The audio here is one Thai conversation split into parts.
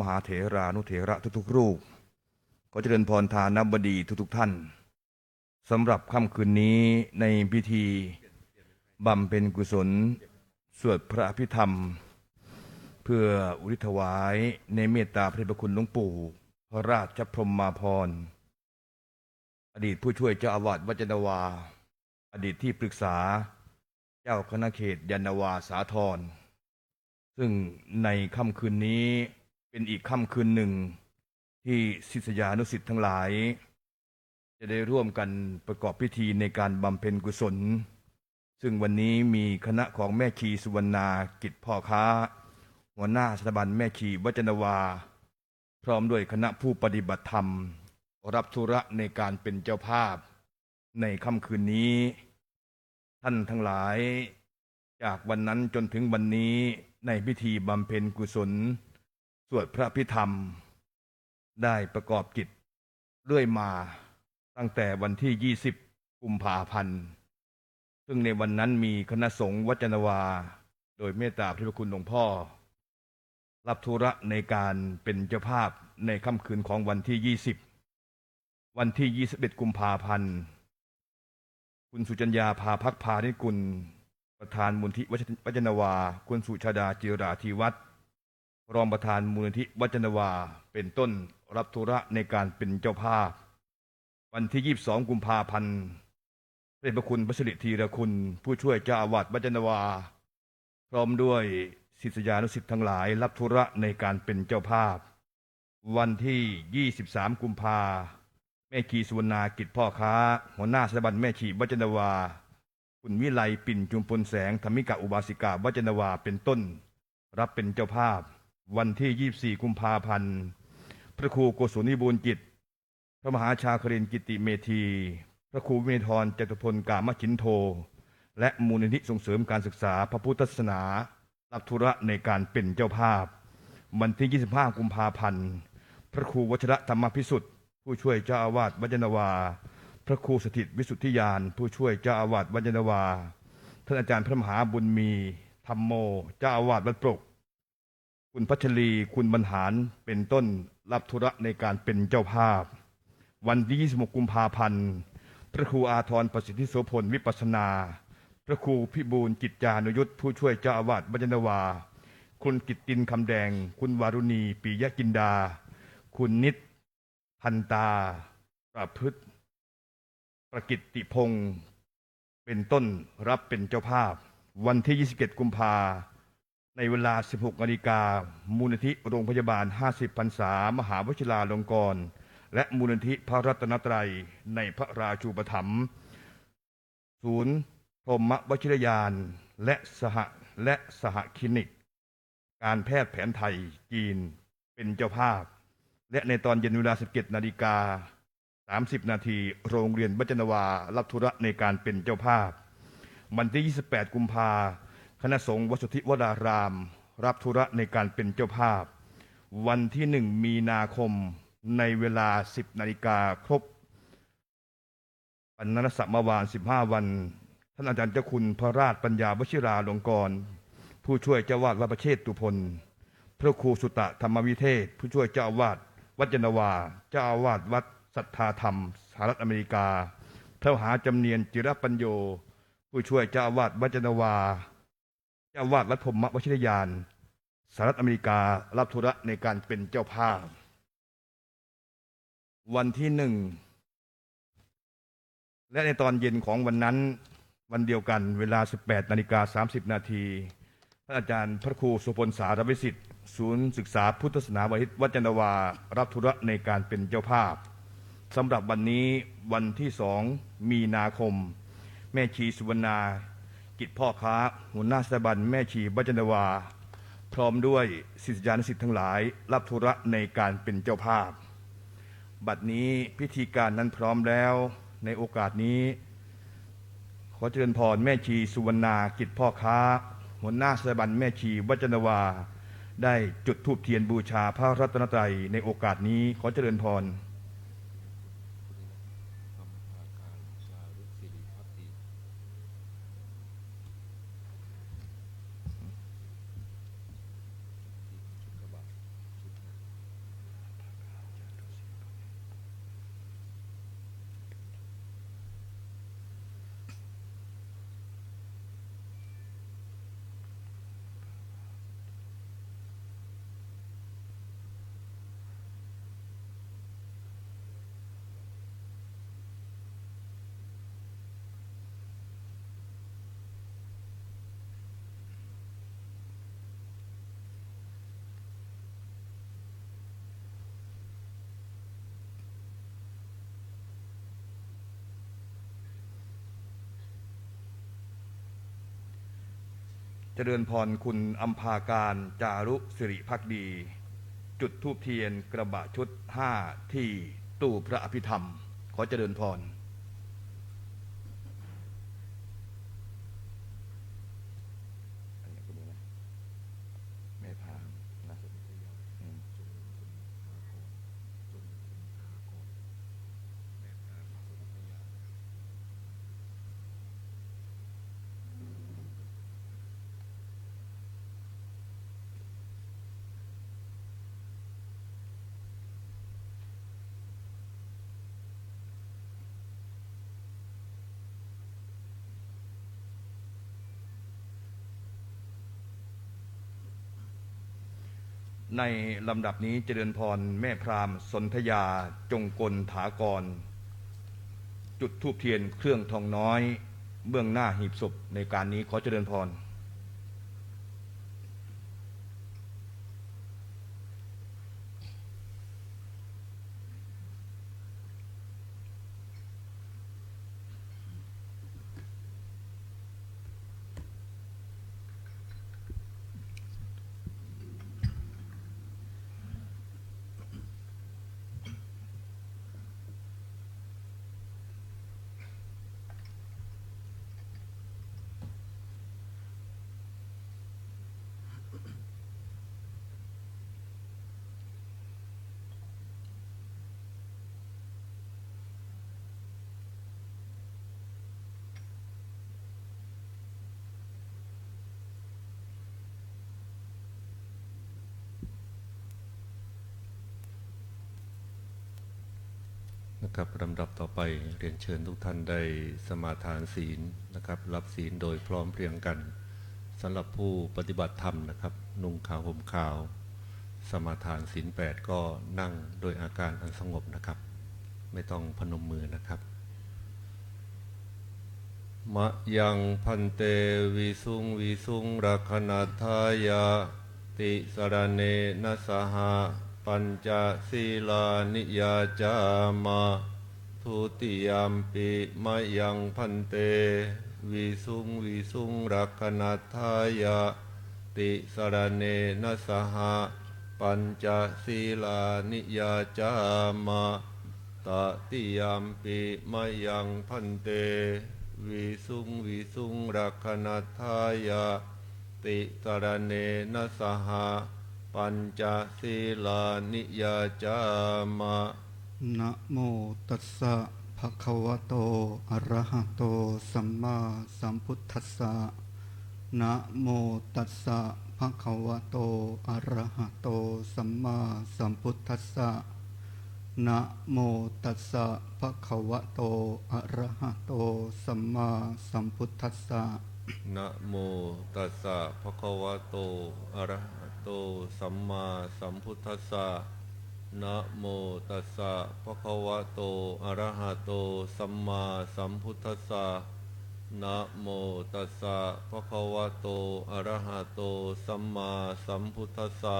หาเถรานุเถระทุกๆรูปขอเจริญพรทานบดีทุกๆท่านสำหรับค่ำคืนนี้ในพิธีบำเพ็ญกุศลสวดพระอภิธรรมเพื่ออุทิศถวายในเมตตาพระเดชพระคุณหลวงปู่พระราชพรหมาภรณ์อดีตผู้ช่วยเจ้าอาวาสวัดยานนาวาอดีตที่ปรึกษาเจ้าคณะเขตยานนาวาสาธรซึ่งในค่ำคืนนี้เป็นอีกค่ำคืนหนึ่งที่ศิษยานุศิษย์ทั้งหลายจะได้ร่วมกันประกอบพิธีในการบำเพ็ญกุศลซึ่งวันนี้มีคณะของแม่ชีสุวรรณากิจพ่อค้าหัวหน้าสถาบันแม่ชีวัดยานนาวาพร้อมด้วยคณะผู้ปฏิบัติธรรมรับธุระในการเป็นเจ้าภาพในค่ำคืนนี้ท่านทั้งหลายจากวันนั้นจนถึงวันนี้ในพิธีบำเพ็ญกุศลสวดพระพิธรรมได้ประกอบกิจเรื่อยมาตั้งแต่วันที่20กุมภาพันธ์ซึ่งในวันนั้นมีคณะสงฆ์วัดยานนาวาโดยเมตตาพระเดชพระคุณหลวงพ่อรับธุระในการเป็นเจ้าภาพในค่ำคืนของวันที่20วันที่21กุมภาพันธ์คุณสุจัญญาภาภักพานิกุลประธานมูลที่วัดยานนาวาคุณสุชาดาจิราธีวัฒน์รองประธานมูลนิธิวัดยานนาวาเป็นต้นรับธุระในการเป็นเจ้าภาพวันที่22กุมภาพันธ์พระเดชพระคุณพระสิริธีรคุณผู้ช่วยเจ้าอาวาสวัดยานนาวาพร้อมด้วยศิษยานุศิษย์ทั้งหลายรับธุระในการเป็นเจ้าภาพวันที่23กุมภาแม่ชีสุวรรณากิจพ่อค้าหัวหน้าสถาบันแม่ชีวัดยานนาวาคุณวิไลปิ่นจุมพลแสงธรรมิกาอุบาสิกาวัดยานนาวาเป็นต้นรับเป็นเจ้าภาพวันที่24กุมภาพันธ์พระครูโกศลนิบูลจิตพระมหาชาครินทร์กิติเมธีพระครูวิเมธรจตุพลกามชินโทและมูลนิธิส่งเสริมการศึกษาพระพุทธศาสนารับธุระในการเป็นเจ้าภาพวันที่25กุมภาพันธ์พระครูวชระธรรมพิสุทธิ์ผู้ช่วยเจ้าอาวาสวัดยานนาวาพระครูสถิตวิสุทธิยานผู้ช่วยเจ้าอาวาสวัดยานนาวาท่านอาจารย์พระมหาบุญมีธรรมโมเจ้าอาวาสวัดปรกคุณพัชรีคุณบรรหารเป็นต้นรับธุระในการเป็นเจ้าภาพวันที่26กุมภาพันธ์พระครูอาทรประสิทธิโสพลวิปัสสนาพระครูพิบูลกิจจานุยุทธผู้ช่วยเจ้าอาวาสวัดยานนาวาคุณกิตตินคำแดงคุณวารุณีปิยกินดาคุณนิตพันตาประพฤติประกิตติพงศ์เป็นต้นรับเป็นเจ้าภาพวันที่27กุมภาในเวลา 16 นาฬิกามูลนิธิโรงพยาบาล50พรรษามหาวชิราลงกรณ์และมูลนิธิพระรัตนตรัยในพระราชูปถัมภ์ศูนย์พรหมวชิรยานและสหคลินิกการแพทย์แผนไทยจีนเป็นเจ้าภาพและในตอนเย็นเวลา 17 นาฬิกา 30 นาทีโรงเรียนวัดยานนาวารับธุระในการเป็นเจ้าภาพวันที่28กุมภาคณะสงฆ์วัดสุทธิวรารามรับธุระในการเป็นเจ้าภาพวันที่1มีนาคมในเวลา 10 นาฬิกาครบปณรสมวาน15 วันท่านอาจารย์เจ้าคุณพระราชปัญญาวชิราลงกรณ์ผู้ช่วยเจ้าวาดวัดประเชษตุพลพระครูสุตะธรรมวิเทศผู้ช่วยเจ้าอาวาสวัดยานนาวาเจ้าอาวาสวัดศรัทธาธรรมสหรัฐอเมริกาพระมหาจำเนียนจิรปัญโยผู้ช่วยเจ้าอาวาสวัดยานนาวาเจ้าอาวาสวัดพรหมวชิรยานสหรัฐอเมริการับธุระในการเป็นเจ้าภาพวันที่1และในตอนเย็นของวันนั้นวันเดียวกันเวลา 18 นาฬิกา 30 นาทีท่านอาจารย์พระครูสุพลสารวิสิทธิ์ศูนย์ศึกษาพุทธศาสนาวัดยานนาวารับธุระในการเป็นเจ้าภาพสำหรับวันนี้วันที่2มีนาคมแม่ชีสุวรรณากิจพ่อค้าหัวหน้าสถาบันแม่ชีวัดยานนาวาพร้อมด้วยศิษยานุศิษย์ทั้งหลายรับธุระในการเป็นเจ้าภาพบัดนี้พิธีการนั้นพร้อมแล้วในโอกาสนี้ขอเจริญพรแม่ชีสุวรรณากิจพ่อค้าหัวหน้าสถาบันแม่ชีวัดยานนาวาได้จุดธูปเทียนบูชาพระรัตนตรัยในโอกาสนี้ขอเจริญพร เจริญพรคุณอัมพาการจารุสิริภักดี จุดธูปเทียนกระบะชุด5ที่ตู้พระอภิธรรมขอเจริญพรแม่พามนะในลำดับนี้เจริญพรแม่พรามสนธยาจงกลถากร จุดธูปเทียนเครื่องทองน้อยเบื้องหน้าหีบศพในการนี้ขอเจริญพรนะครับลำดับต่อไปเรียนเชิญทุกท่านได้สมาทานศีลนะครับรับศีลโดยพร้อมเพรียงกันสำหรับผู้ปฏิบัติธรรมนะครับนุ่งขาวห่มขาวสมาทานศีล8ก็นั่งโดยอาการอันสงบนะครับไม่ต้องพนมมือนะครับมะยังพันเตวิสุงรักขณาทายาติสรเนนะสหะปัญจศีลานิยาจามาทุติยามปิมะยังพันเตวิสุงรักขณาทายาติสรเนนะสหะปัญจศีลานิยาจามาตติยามปิมะยังพันเตวิสุงรักขณาทายาติสรเนนะสหะปัญจศีลานิยาจามานะโมตัสสะภะคะวะโตอะระหะโตสัมมาสัมพุทธัสสะนะโมตัสสะภะคะวะโตอะระหะโตสัมมาสัมพุทธัสสะนะโมตัสสะภะคะวะโตอะระหะโตสัมมาสัมพุทธัสสะนะโมตัสสะภะคะวะโตอะระหะโตสัมมาสัมพุทธัสสะนะโมตัสสะภะคะวะโตอะระหะโตสัมมาสัมพุทธัสสะนะโมตัสสะภะคะวะโตอะระหะโตสัมมาสัมพุทธัสสะ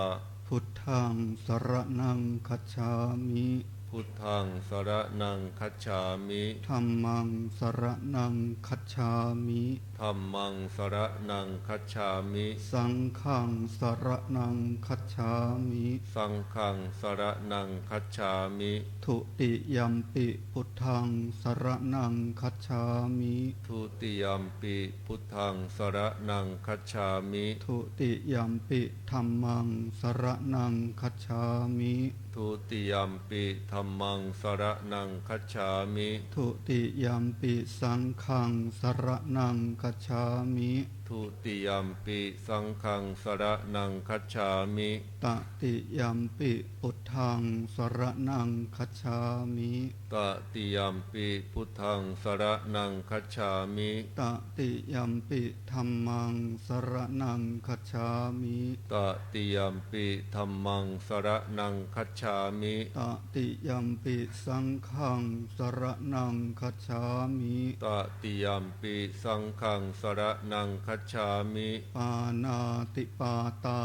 พุทธังสรณังคัจฉามิพุทธังสรณังคัจฉามิธัมมังสรณังคัจฉามิธัมมังสรณังคัจฉามิสังฆังสรณังคัจฉามิสังฆังสรณังคัจฉามิทุติยัมปิพุทธังสรณังคัจฉามิทุติยัมปิพุทธังสรณังคัจฉามิทุติยัมปิธัมมังสรณังคัจฉามิทุติยัมปิธัมมังสรณังคัจฉามิทุติยัมปิสังฆังสรณังคัจฉามิทุติยัมปิสังฆังสรณังคัจฉามิตติยัมปิพุทธังสรณังคัจฉามิตติยัมปิพุทธังสรณังคัจฉามิตติยัมปิธัมมังสรณังคัจฉามิตติยัมปิธัมมังสรณังคัจฉามิตติยัมปิสังฆังสรณังคัจฉามิตติยัมปิสังฆังสรณังคัจฉามิปานาติปาตา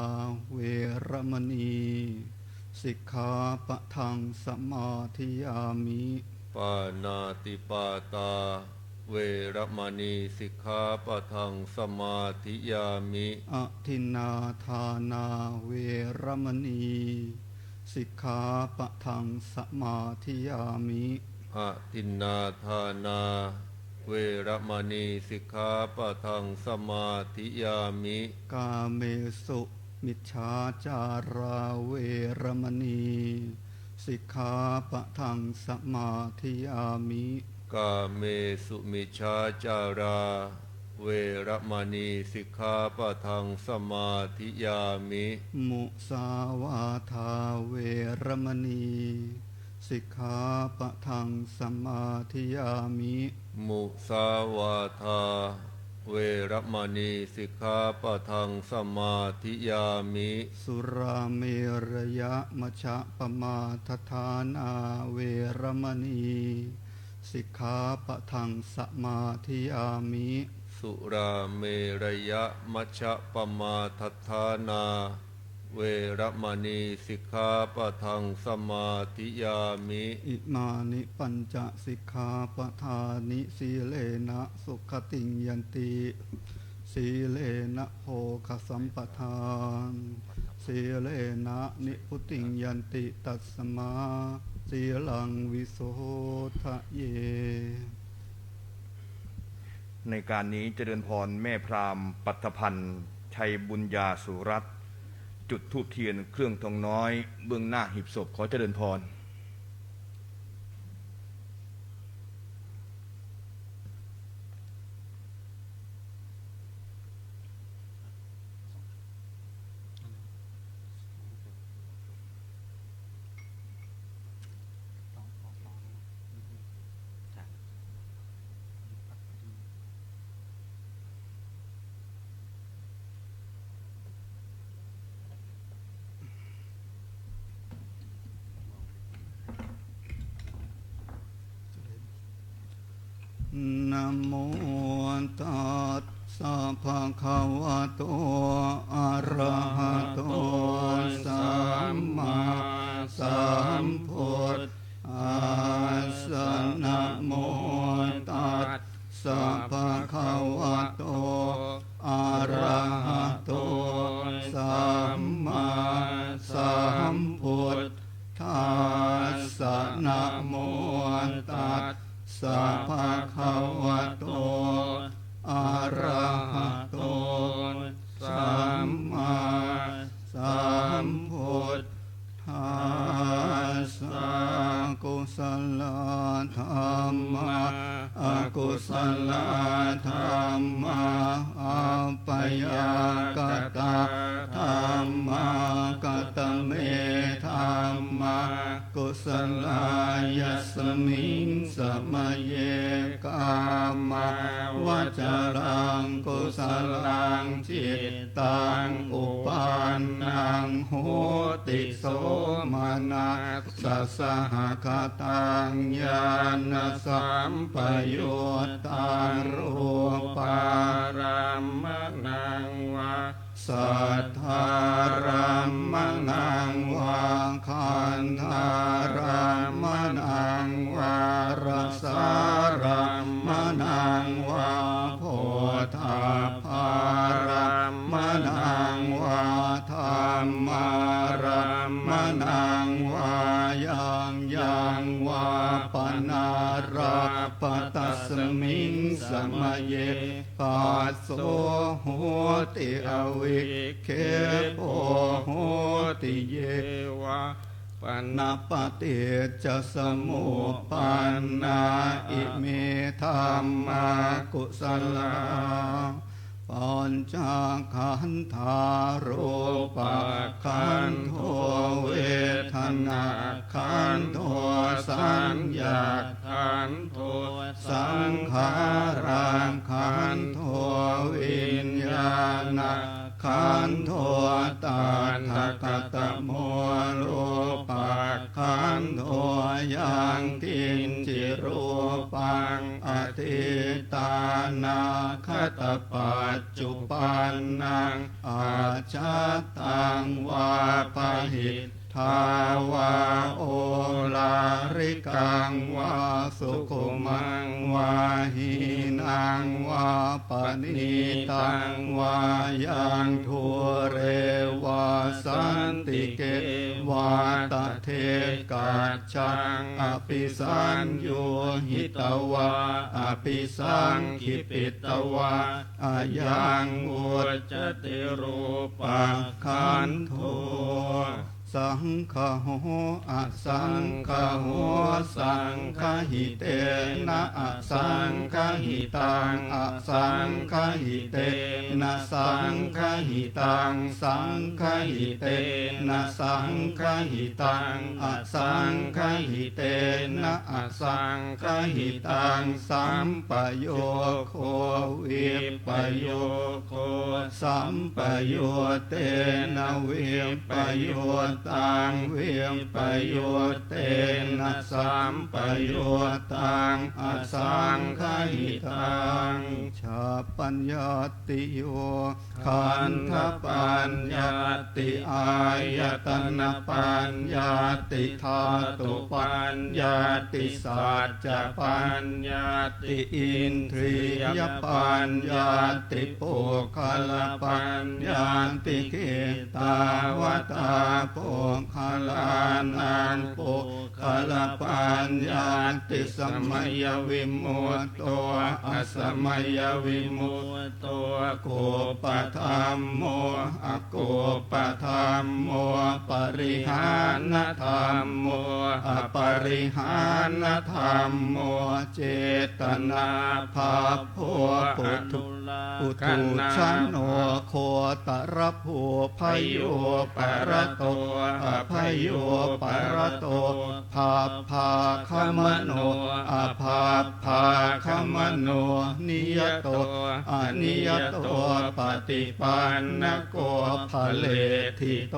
เวรมณีสิกขาปะทังสมาธิยามิปานาติปาตา เวระมณีสิกขาปะทังสมาธิยามิ อทินนาทานาเวรมณีสิกขาปะทังสมาธิยามิ อะทินนาทานาเวระมณีสิกขาปะทังสมาธิยามิ กาเมสุมิจฉาจาราเวรมณีสิกขาปะทังสมาธิยามิ กาเมสุมิชฌาจาราเวระมณีสิกขาปะทังสมาธิยามิ มุสาวาทาเวรมณีสิกขาปะทังสมาธิยามิ มุสาวาทาเวระมณีสิกขาปะทังสมาธิยามิ สุราเมรยะมชะปมาทฐานาเวรมณีสิกขาปะทังสมาธิยามิ สุราเมรยะมัชฌะปมาทัฏฐานาเวระมณีสิกขาปะทังสมาธิยามิ อิมานิปัญจสิกขาปทานิสีเลนะสุขติงยันติสีเลนะโภคสัมปทานสีเลนะนิพุติงยันติตัสมาสีลังวิโสทะเย ในการนี้เจริญพรแม่พราหมณ์ปัทพันธ์ชัยบุญญาสุรัตน์จุดธูปเทียนเครื่องทองน้อยเบื้องหน้าหีบศพขอเจริญพรนะโมตัสสะภะคะวะโตอะระหะโตสัมมาสัมพุทธัสสะนะโมตัสสะภะคะวะโตอะระหะโตสัมมาสัมพุทธัสสะนะโมตัสสัพพะคะวะโตอะระหะโตสัมมาสัมพุทธัสสะกุศลธรรมะอกุศลธรรมะอัปยากตาธรรมะกตเมธรรมะกุศลยัสมิงสมเยกามาวจารังกุศลังจิตตังอุปานังโหติโสมานัสสะสหคตังญาณสัมปยุตตังรูปารามนังวาสัทธารามนังวาคันธารามนังวารสารามนังวาโพธาภารามนังวาธรรมารามนังวายังวาปนาราปตัสมิงสมเยปัสโสโหติอวิเคโปโหติเยวะปนาปฏิจะสมุปันนาอิเมธัมมากุศลาปัญจขันธารูปขันโทเวทนาขันโทสัญญาขันโทสังขารังขันโทวิญญาณขันโทตาทกตโมโลปะขันโทยังกินจิรูปังอธิตานาคตปัจจุปันนังอาชาตังวาปหิทาวาโอลาริกังวาสุขุมังวาหิ ตังวาปณิตังวายังทัวเรวาสันติเกวาตเทกัจจังอภิสัญโยหิตวาอภิสังคิปิตวาอายังอุจจติรูปังขันโธสังฆโหอสังฆโหสังฆหิเตนะอสังฆหิตังอสังฆหิเตนะสังฆหิตังสังฆหิเตนะสังฆหิตังอสังฆหิเตนะอสังฆหิตังสัมปโยโควิปโยโคสัมปโยเตนะวิปโยตังวิปโยเตนะสัมปโยตังอสังฆหิตังชาปัญญาติโยขันธปัญญาติอายตนะปัญญาติธาตุปัญญาติสัจจะปัญญาติอินทรียปัญญาติปุคละปัญญาติเกตาวตาปุคละนันปุคละปัญญาติสมัยวิมุตโตอสมัยวิมุตโตโกปะธัมโมอโกปะธัมโมปริหานธรรมโมอปริหานธรรมโมเจตนาภาโพปุถุปุถุชนโนโคตรภูพโยปรโตพโยปรโตภาภาคมโนอภาภาคมโนนิยโตอนิยโตปฏิปันนโกภเลทิโต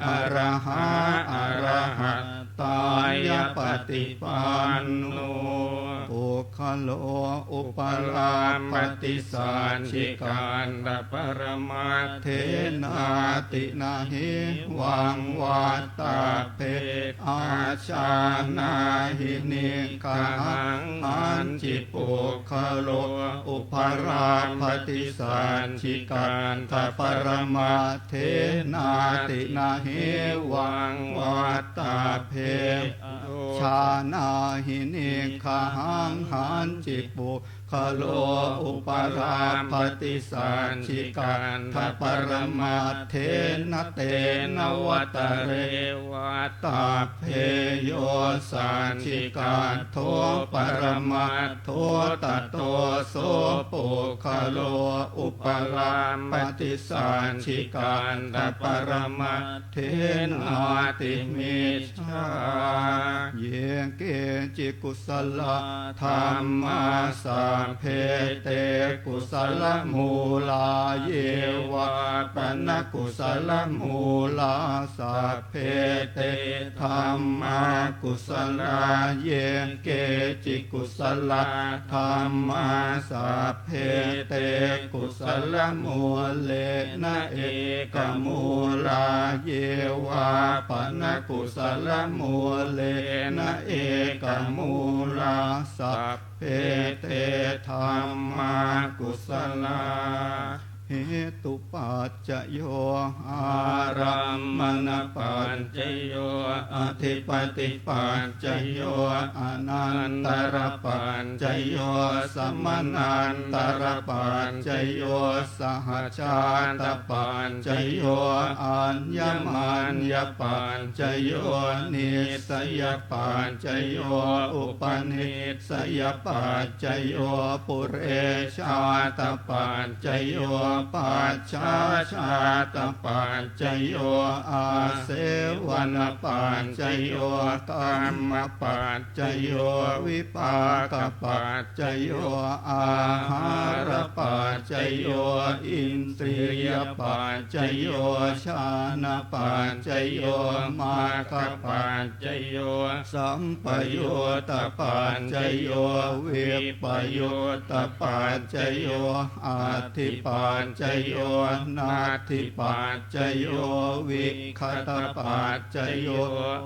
อะระหะอะระหะตายปฏิปันโนปุคโลอุปลาปฏิสันชิการปรมาเทนาตินาหิวังวัตตาเพอาชานาหินิกังอันจิปุคโลอุปราปฏิสันชิการปรมาเทนาตินาหิวังวัตตาเพชานาหินิขังหันจิปุคโลอุปราปฏิสันชิการทปรมาเทนะเตนวัตเรวัตตาเพโยสันชิการโทปรมาโทตโตโสปุคโลอุปราปฏิสันชิการทปรมาเทนาติมิชาเยเกจิกุสลธรรมาสัมเพเตกุสลมูลาเยวะปนกุสลมูลาสัพเพเตธรรมากุสลาเยเกจิกุสลธรรมาสัพเพเตกุสลมูเลนะเอกมูลาเยวะปนกุสลมูเลนะเอกมูลาสัพเพเตธรรมากุสลาเหตุปัจจโยอารัมมณปัจจโยอธิปติปัจจโยอนันตรปัจจโยสมนันตรปัจจโยสหชาตปัจจโยอัญญมัญญปัจจโยนิสยปัจจโยอุปนิสยปัจจโยปุเรชาตปัจจโยปัจฉาชาตปัจจโยอาเสวนปัจจโยกรรมปัจจโยวิปากปัจจโยอาหารปัจจโยอินทรียปัจจโยชานะปัจจโยมาคปัจจโยสัมปโยตปัจจโยวิปโยตปัจจโยอาทิปัจจโยนาทิปัจจโยวิคตปัจจโย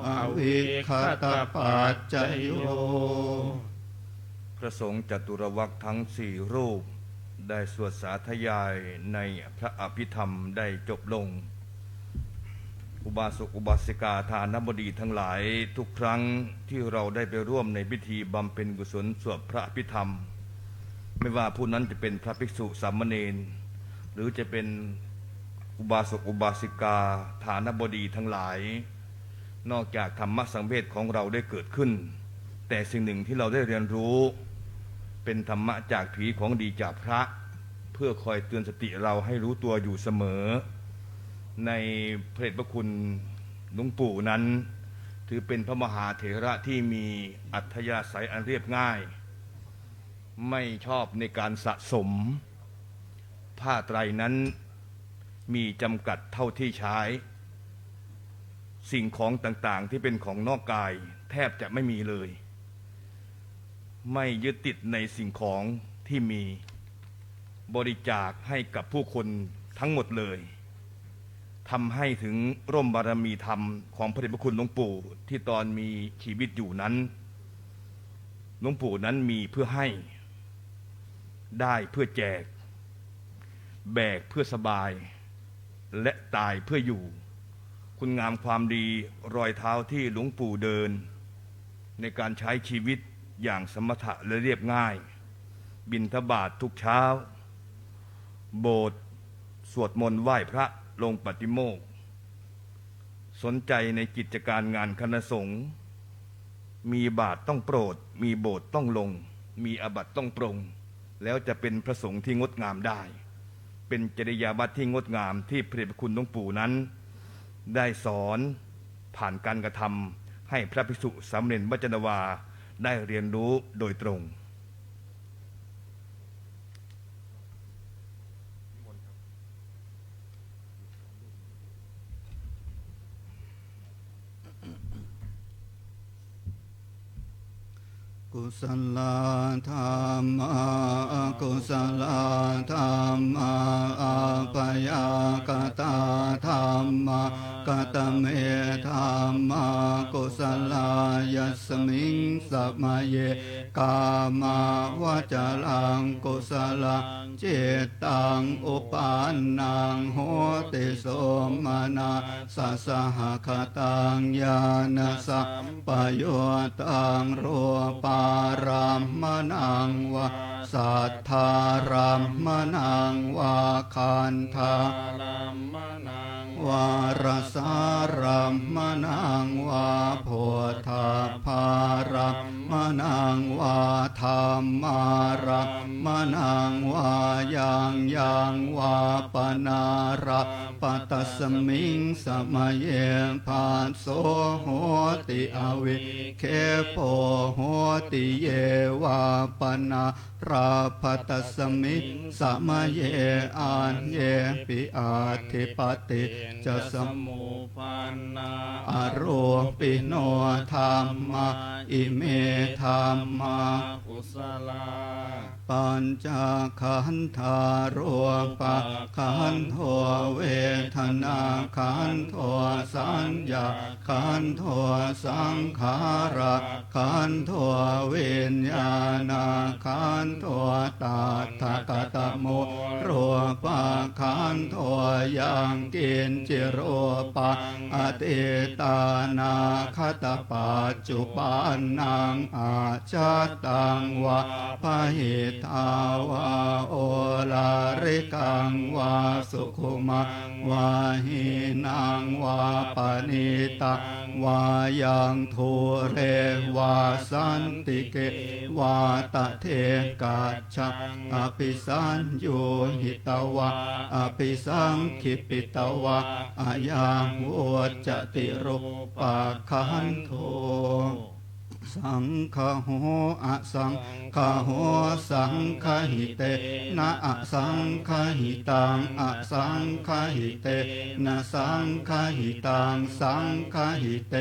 อวิคตปัจจโย พระสงฆ์จตุรวรรคทั้งสี่รูปได้สวดสาธยายในพระอภิธรรมได้จบลง อุบาสกอุบาสิกาทานบดีทั้งหลายทุกครั้งที่เราได้ไปร่วมในพิธีบำเพ็ญกุศลสวดพระอภิธรรมไม่ว่าผู้นั้นจะเป็นพระภิกษุสามเณรหรือจะเป็นอุบาสกอุบาสิกาทานบดีทั้งหลายนอกจากธรรมะสังเวชของเราได้เกิดขึ้นแต่สิ่งหนึ่งที่เราได้เรียนรู้เป็นธรรมะจากผีของดีจากพระเพื่อคอยเตือนสติเราให้รู้ตัวอยู่เสมอในพระเดชพระคุณหลวงปู่นั้นถือเป็นพระมหาเถระที่มีอัธยาศัยอันเรียบง่ายไม่ชอบในการสะสมผ้าไตรนั้นมีจำกัดเท่าที่ใช้สิ่งของต่างๆที่เป็นของนอกกายแทบจะไม่มีเลยไม่ยึดติดในสิ่งของที่มีบริจาคให้กับผู้คนทั้งหมดเลยทำให้ถึงร่มบารมีธรรมของพระเดชพระคุณหลวงปู่ที่ตอนมีชีวิตอยู่นั้นหลวงปู่นั้นมีเพื่อให้ได้เพื่อแจกแบกเพื่อสบายและตายเพื่ออยู่คุณงามความดีรอยเท้าที่หลวงปู่เดินในการใช้ชีวิตอย่างสมถะและเรียบง่ายบิณฑบาตทุกเช้าโบสถ์สวดมนต์ไหว้พระลงปฏิโมกข์สนใจในกิจการงานคณะสงฆ์มีบาตรต้องโปรดมีโบสถ์ต้องลงมีอาบัติต้องปรงแล้วจะเป็นพระสงฆ์ที่งดงามได้เป็นจริยาวัดที่งดงามที่พระเดชพระคุณหลวงปู่นั้นได้สอนผ่านการกระทำให้พระภิกษุสามเณรวัจนวาได้เรียนรู้โดยตรงกุศลธรรมะกุศลธรรมะอัปยากตาธรรมะกตเมธรรมะกุศลายัสมิงสัมมาเยกามาวจารังกุศลเจตังอุปานังโหติโสมนาสสหคตังญาณสัมปโยตังรูปารามมนังวะสัทธารามมนังวะคันธารามมนังวารสารามมนังวะโพธาภารามมนังวะธรรมารามมนังวะยังวะปนาราปัตตสมิงสมัยเยภาโสโหติอวิเคโปโหติเยวาปนาราปัตตสมิงสมัยเยอันเยปิอาทิปติจะสมุปันนาอรูปิโนธรรมะอิเมธรรมะกุศลาปัญจขันธารปะขันโทเวทนาขันโทสัญญาขันโทสังขาระขันโทวิญญาณขันโทตัทธกตโมรูปะขันโทยังกินจิโรปะอติตานาคตปัจจุปันนังอาชาตังวะพหิตาวาโอลาริกังวาสุขุมังวาหินังวาปณิตังวายังทุเรวาสันติเกวาตะเทกัจฉะอภิสัญโยหิตวะอภิสังขิปิตวะอายังโวจติรูปะขันโทสังฆโหอะสังฆโหสังฆหิเตนะอะสังฆหิตังอะสังฆหิเตนะสังฆหิตังสังฆหิเต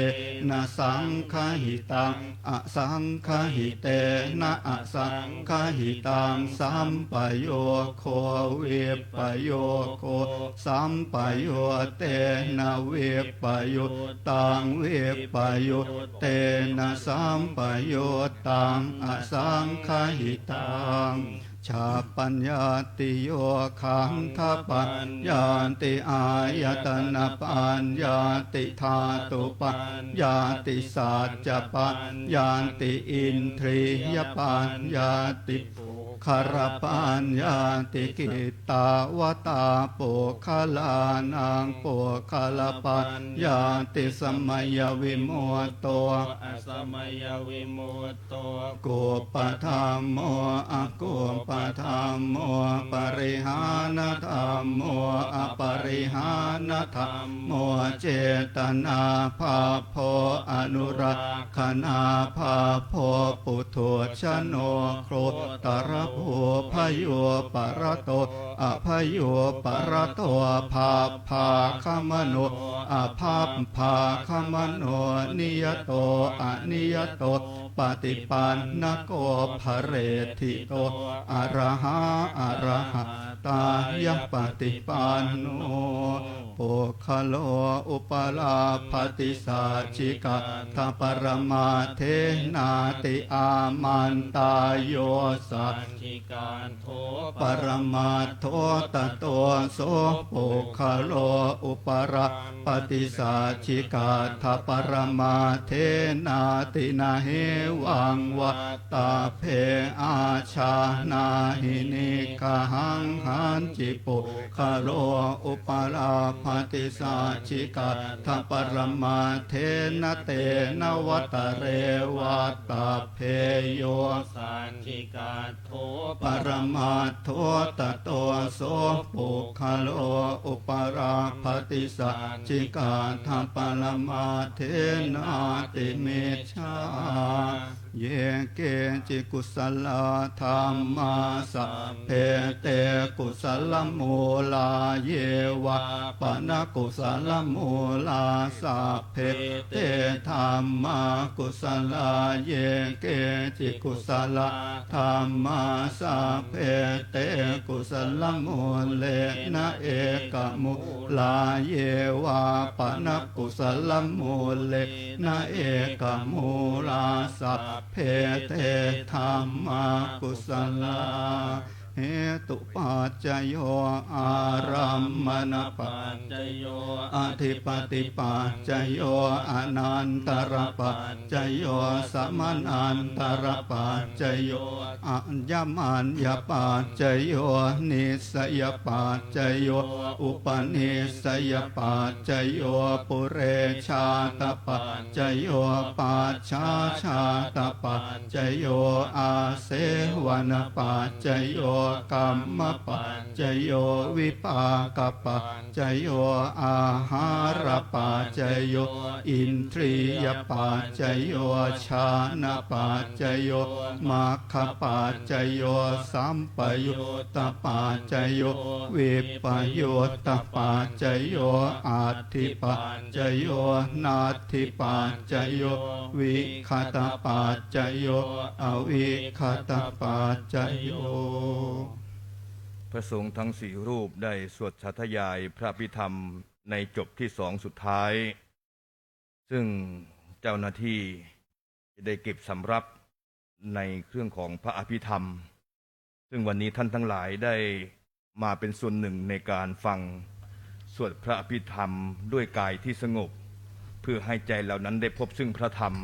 นะสังฆหิตังอะสังฆหิเตนะอะสังฆหิตังสัมปโยโควิปโยโคสัมปโยเตนะวิปโยตังวิปโยเตนะสั มปโยตังอสังคหิตังชาปัญญาติโยขังคปัญญาติอายตนะปัญญาติธาตุปัญญาติสัจจปัญญาติอินทรียปัญญาติคารปัญญาติกิตาวตาปุคลานังปุคลปัญญาติสมัยวิโมตโตอสมัยวิโมตโตกุปธรรมโมอกุปธรรมโมปริหานธรรมโมอปริหานธรรมโมเจตนาภาโพอนุรักขณาภาโพปุถุชโนโครตรภูพโยปรโตอภโยปรโตภาภาคมโนอภาภาคมโนนิยโตอนิยโตปฏิปันนโกภเรติโตอะระหะอะระหะตายะปฏิปันโนปุคโลอุปลาภติสัจจิกะทปรมาเทนาติอามันตายโยสัจจิการโทปรมาโทตโตโสปุคโลอุปราปฏิสัจจิกาทปรมาเทนาตินาเหวังวัตตาเพอาชานาหินิกหังหันจิปุคโลอุปราปฏิสัจจิกาทปรมาเทนเตนวัตเรวัตตาเพโยสัจจิกาโทปรมาโทตโตโสปุคโลอุปราปฏิสัจจิกาทปรมาเทนาติเมชาเยเกจิกุสลธรรมาสัพเพเตกุสลมูลาเยวะปนกุสลมูลาสัพเพเตธรรมากุสลาเยเกจิกุสลธรรมาสัพเพเตกุสลมูเลนะเอกมุลาเยวะปนกุสลมูเลนะเอกมูลาสัพเพเตธรรมากุสลาเหตุปัจจโยอารัมมณปัจจโยอธิปติปัจจโยอนันตรปัจจโยสมนันตรปัจจโยอัญญมัญญปัจจโยนิสยปัจจโยอุปนิสยปัจจโยปุเรชาตปัจจโยปัจฉาชาตปัจจโยอาเสวนปัจจโยกรรมปัจจโยวิปากปัจจโยอาหารปัจจโยอินทรียปัจจโยชานะปัจจโยมัคคปัจจโยสัมปยุตตปัจจโยวิปยุตตปัจจโยอัตถิปัจจโยนาทิปัจจโยวิคตปัจจโยอวิคตปัจจโยพระสงฆ์ทั้งสี่รูปได้สวดสาธยายพระพิธรรมในจบที่สองสุดท้าย ซึ่งเจ้าหน้าที่จะได้เก็บสำรับในเครื่องของพระอภิธรรม ซึ่งวันนี้ท่านทั้งหลายได้มาเป็นส่วนหนึ่งในการฟังสวดพระอภิธรรมด้วยกายที่สงบ เพื่อให้ใจเหล่านั้นได้พบซึ่งพระธรรม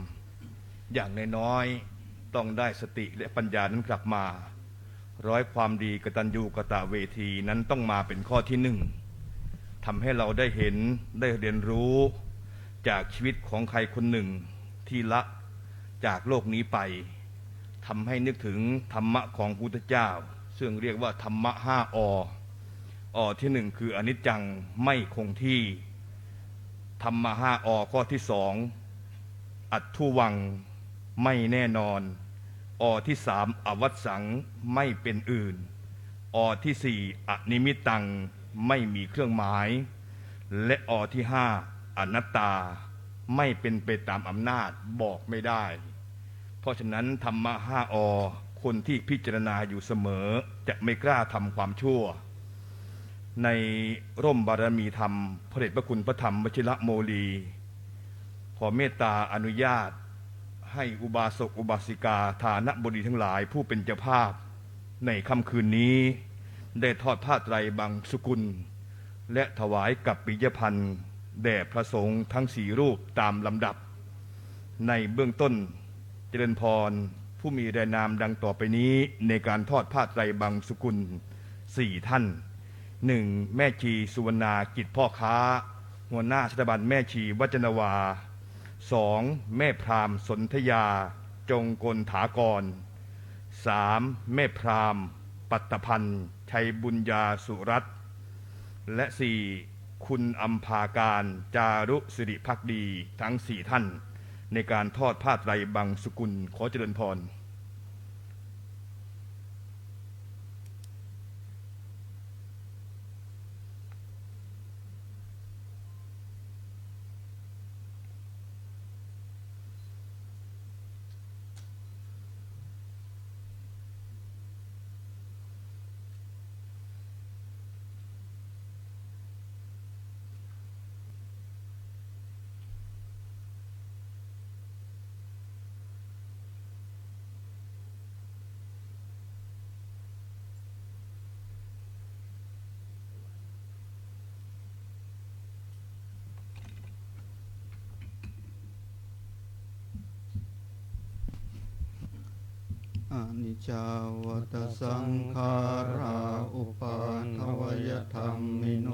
อย่างน้อยๆต้องได้สติและปัญญานั้นกลับมาร้อยความดีกตัญญูกตเวทีนั้นต้องมาเป็นข้อที่หนึ่งทำให้เราได้เห็นได้เรียนรู้จากชีวิตของใครคนหนึ่งที่ละจากโลกนี้ไปทำให้นึกถึงธรรมะของพุทธเจ้าซึ่งเรียกว่าธรรมะ5 อที่หนึ่งคืออนิจจังไม่คงที่ธรรมะ5 ข้อที่2อัตถุวังไม่แน่นอนที่3อวัตสังไม่เป็นอื่นที่4อนิมิตตังไม่มีเครื่องหมายและที่5อนัตตาไม่เป็นไปตามอำนาจบอกไม่ได้เพราะฉะนั้นธรรมะ5 คนที่พิจารณาอยู่เสมอจะไม่กล้าทำความชั่วในร่มบารมีธรรมพระเดชพระคุณพระธรรมวชิระโมลีขอเมตตาอนุญาต ให้อุบาสกอุบาสิกาฐานบดีทั้งหลายผู้เป็นเจ้าภาพในค่ำคืนนี้ได้ทอดผ้าไตรบังสุกุลและถวายกับปิยพันธ์แด่พระสงฆ์ทั้งสี่รูปตามลำดับในเบื้องต้นเจริญพรผู้มีรายนามดังต่อไปนี้ในการทอดผ้าไตรบังสุกุลสี่ท่าน 1. แม่ชีสุวรรณากิจพ่อค้าหัวหน้าสถาบันแม่ชีวัจนวา 2. แม่พราหมณ์สนธยาจงกลถากร 3. แม่พราหมณ์ปัตตพันธ์ชัยบุญญาสุรัตน์และ 4. คุณอัมพาการจารุสิริภักดีทั้ง4ท่านในการทอดผ้าไตรบังสุกุลขอเจริญพรอนิจจาวัตสังขาราอุปาทวยธรรมิโน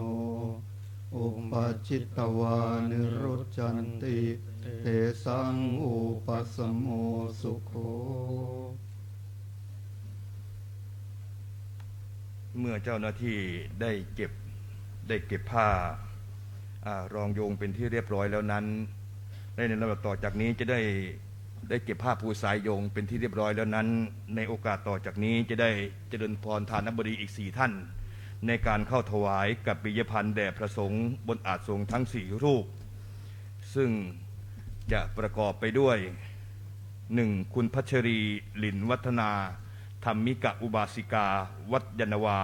อุปจิตตวานิรุจจันติเตสังอุปสมโมสุโข เมื่อเจ้าหน้าที่ได้เก็บผ้ารองโยงเป็นที่เรียบร้อยแล้วนั้นในลำดับต่อจากนี้จะได้เก็บผ้าปูสายโยงเป็นที่เรียบร้อยแล้วนั้นในโอกาสต่อจากนี้จะได้เจริญพรทานบดีอีก4ท่านในการเข้าถวายกับปิยพันธ์แด่พระสงฆ์บนอาสน์สงฆ์ทั้ง4รูปซึ่งจะประกอบไปด้วย 1. คุณพัชรีหลินวัฒนาธรรมิกะอุบาสิกาวัดยานวา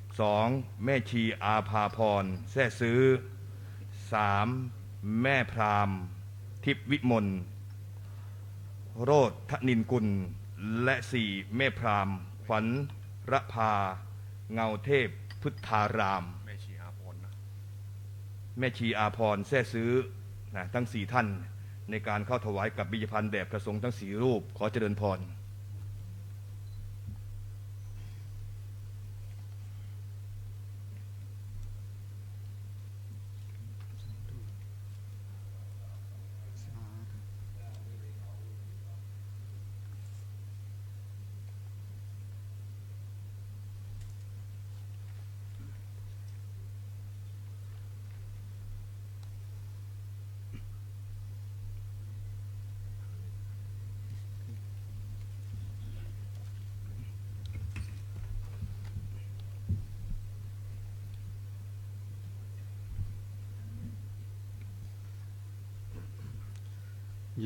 2. แม่ชีอาภาพรแซ่ซื้อ 3. แม่พราหมณ์ทิพย์วิมลโรธนินกุลและ 4. แม่พราหมณ์ขวัญระพาเงาเทพพุทธารามแม่ชีอาพรแซ่ซื้อทั้ง4ท่านในการเข้าถวายกับปิยพันธ์แด่พระสงฆ์ทั้ง4รูปขอเจริญพร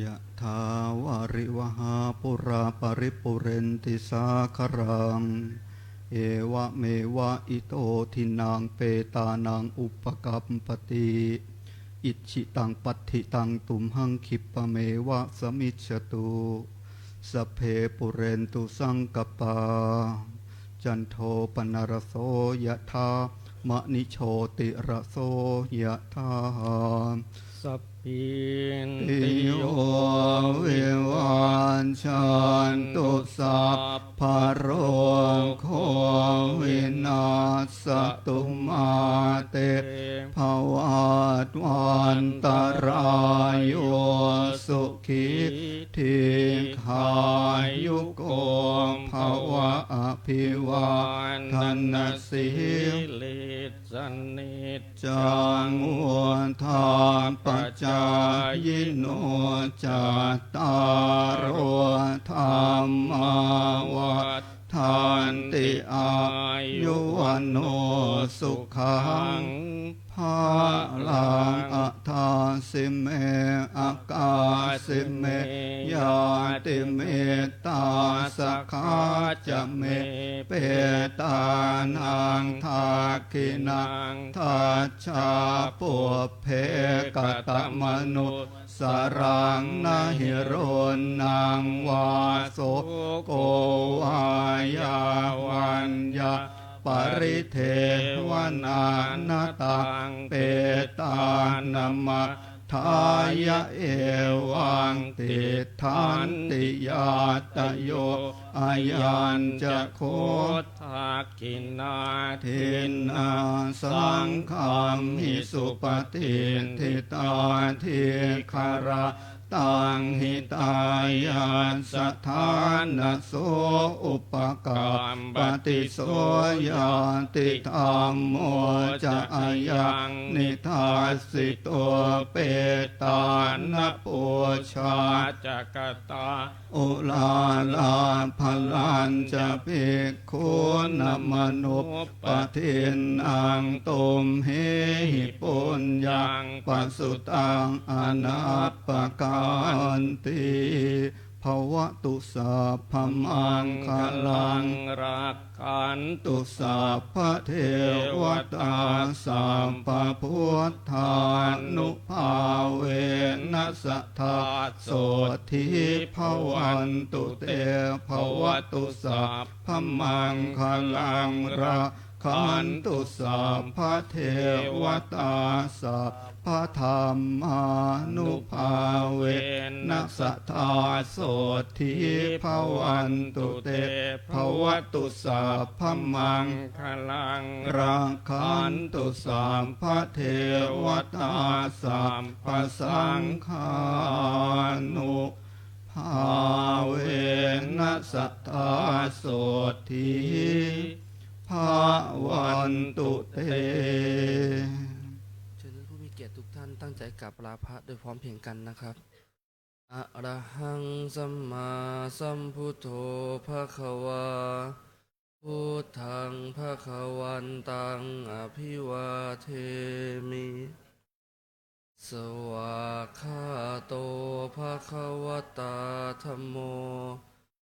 ยะถาวาริวหาปุราปริปุเรนติสาคารังเอวะเมวะอิโตทินังเปตานังอุปกัปปติอิชิตังปัตถิตังตุมหังคิปะเมวะสมิจฉตุสัพเพปุเรนตุสังกปาจันโทปนรโสยะถามะนิโชติระโสยะถาสัพพิน ติ ติ โย โย วิวันชันตุสัพพะโรโควินาสตุมาเตภวัตวันตรายโยสุขิทิขายุโกภวะอภิวาทนาสิลิสนิจจังวนทานปัจจายโนจัตตารโอธรรมาวัฏฐานติอายุวันโนสุขังภาลังอัฏฐา สิเมอากาสิเมยาติเมตาสกขาจะเมเปตานังทาคินังทัจฉาปุเพกตมนุสรังนาหิโรนังวาโสโกวายาวันยาปริเทวนานาตังเปตานามะทายะเอวังติทานติยาตโยอายัญจะโค ทักขินาทิ ทินนาสังฆามิสุปฏิทิตาทิคาราตังหิตายาสถานโสอุปการปฏิโสยาติธรรมโมจะอายังนิทัสสิโตเปตานปุชา จักตา อุลาลาพลันจะภิกขุนมนุปปทินอังตุมเหหิปุญญังปัสสุตังอนัปปการติภวตุสัพพมังคลัง รักขันตุ ตุสัพพเทวตาสัมปพุทธานุภาเวนัสสทธาโสทิภวันตุเตภวตุสัพพมังคลังรักขันตุสัพพเทวตาสัพพธรรมานุภาเวนัสสทธาโสทิภวันตุเตภวตุสัพพมัง ขลัง รังขันตุสัมภเทวตาสัมปสังฆานุภาเวนัสสทธาโสทิภาวันตุเต เชิญท่านผู้มีเกียรติทุกท่านตั้งใจกราบลาพระโดยพร้อมเพรียงกันนะครับอะระหังสัมมาสัมพุทโธภะคะวาพุทธังภะคะวันตังอภิวาเทมิ สวากขาโตภะคะวตาธัมโม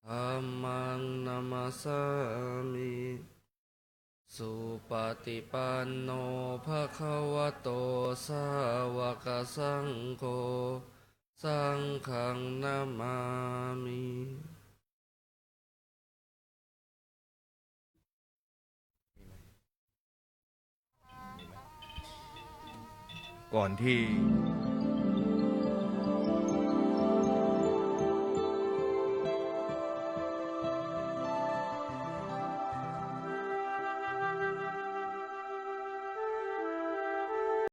ธัมมังนามัสสามิ สุปฏิปันโนภะคะวะโตสาวกสังโฆสังฆังนามามิ ก่อนที่